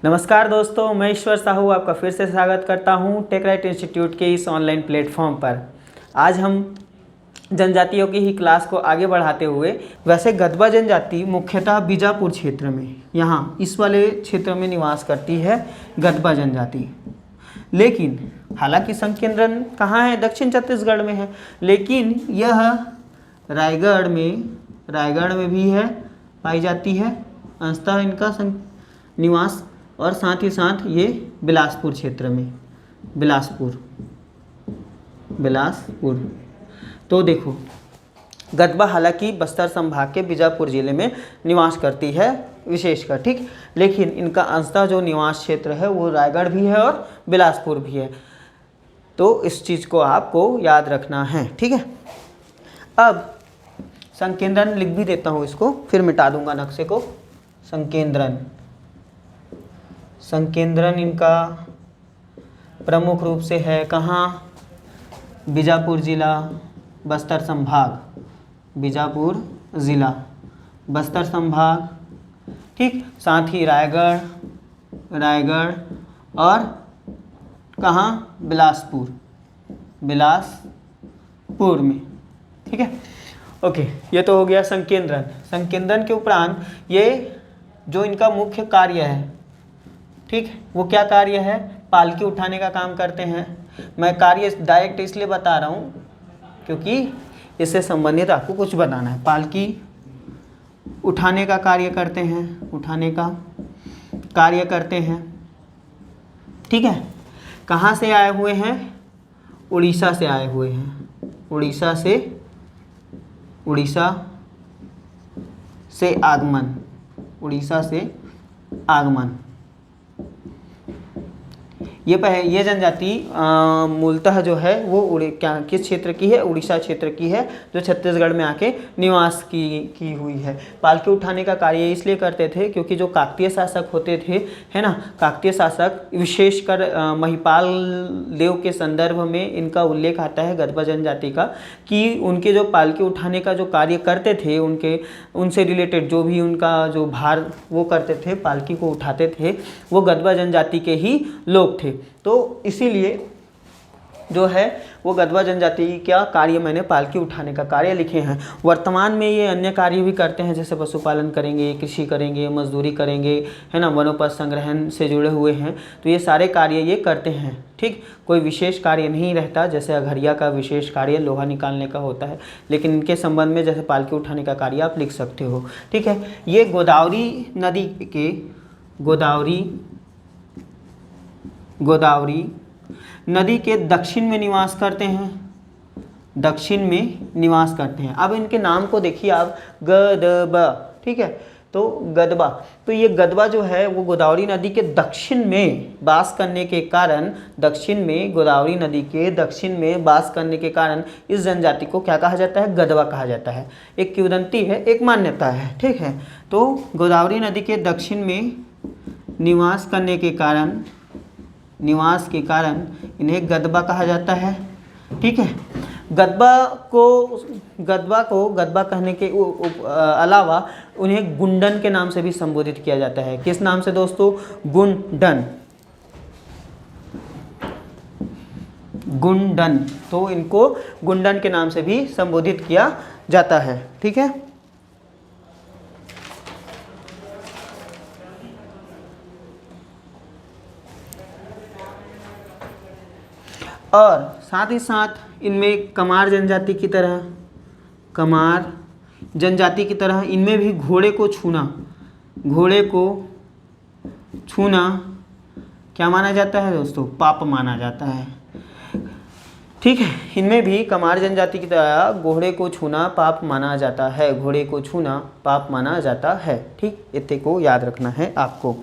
नमस्कार दोस्तों, मैं ईश्वर साहू आपका फिर से स्वागत करता हूं टेकराइट इंस्टीट्यूट के इस ऑनलाइन प्लेटफॉर्म पर। आज हम जनजातियों की ही क्लास को आगे बढ़ाते हुए, वैसे गदबा जनजाति मुख्यतः बीजापुर क्षेत्र में, यहाँ इस वाले क्षेत्र में निवास करती है गदबा जनजाति। लेकिन हालांकि संकेंद्रण कहाँ है? दक्षिण छत्तीसगढ़ में है, लेकिन यह रायगढ़ में भी है पाई जाती है अंशतः इनका निवास, और साथ ही साथ ये बिलासपुर क्षेत्र में, बिलासपुर। तो देखो, गदबा हालांकि बस्तर संभाग के बीजापुर जिले में निवास करती है विशेषकर, ठीक। लेकिन इनका अंशतः जो निवास क्षेत्र है वो रायगढ़ भी है और बिलासपुर भी है। तो इस चीज़ को आपको याद रखना है, ठीक है। अब संकेंद्रण लिख भी देता हूँ, इसको फिर मिटा दूंगा नक्शे को। संकेंद्रण इनका प्रमुख रूप से है कहाँ? बीजापुर जिला, बस्तर संभाग, बीजापुर जिला, बस्तर संभाग, ठीक। साथ ही रायगढ़ और कहाँ? बिलासपुर में, ठीक है। ओके, ये तो हो गया संकेंद्रण। संकेंद्रण के उपरांत ये जो इनका मुख्य कार्य है, ठीक, वो क्या कार्य है? पालकी उठाने का काम करते हैं। मैं कार्य डायरेक्ट इसलिए बता रहा हूँ क्योंकि इससे संबंधित आपको कुछ बताना है। पालकी उठाने का कार्य करते हैं, ठीक है। कहाँ से आए हुए हैं? उड़ीसा से आए हुए हैं। उड़ीसा से आगमन। ये जनजाति मूलतः जो है वो किस क्षेत्र की है? उड़ीसा क्षेत्र की है, जो छत्तीसगढ़ में आके निवास की हुई है। पालकी उठाने का कार्य इसलिए करते थे क्योंकि जो काकतीय शासक होते थे, है ना, काकतीय शासक, विशेषकर महिपाल देव के संदर्भ में इनका उल्लेख आता है गदबा जनजाति का, कि उनके जो पालकी उठाने का जो कार्य करते थे, उनसे रिलेटेड जो भी उनका जो भार वो करते थे, पालकी को उठाते थे, वो गदबा जनजाति के ही लोग थे। तो इसीलिए जो है वो गदबा जनजाति का कार्य मैंने पालकी उठाने का कार्य लिखे हैं। वर्तमान में ये अन्य कार्य भी करते हैं, जैसे पशुपालन करेंगे, कृषि करेंगे, मजदूरी करेंगे, है ना, वनोपज संग्रहण से जुड़े हुए हैं। तो ये सारे कार्य ये करते हैं, ठीक। कोई विशेष कार्य नहीं रहता, जैसे अघरिया का विशेष कार्य लोहा निकालने का होता है, लेकिन इनके संबंध में जैसे पालकी उठाने का कार्य आप लिख सकते हो, ठीक है। ये गोदावरी नदी के दक्षिण में निवास करते हैं। अब इनके नाम को देखिए आप, गदबा, ठीक है। तो गदबा, तो ये गदबा जो है वो गोदावरी नदी के दक्षिण में वास करने के कारण, गोदावरी नदी के दक्षिण में वास करने के कारण इस जनजाति को क्या कहा जाता है? गदबा कहा जाता है। एक किंवदंती है, एक मान्यता है, ठीक है। तो गोदावरी नदी के दक्षिण में निवास के कारण इन्हें गदबा कहा जाता है, ठीक है। गदबा कहने के अलावा उन्हें गुंडन के नाम से भी संबोधित किया जाता है। किस नाम से दोस्तों? गुंडन। तो इनको गुंडन के नाम से भी संबोधित किया जाता है, ठीक है। और साथ ही साथ इनमें कमार जनजाति की तरह इनमें भी घोड़े को छूना क्या माना जाता है दोस्तों? पाप माना जाता है, ठीक है। इनमें भी कमार जनजाति की तरह घोड़े को छूना पाप माना जाता है, ठीक। इतने को याद रखना है आपको।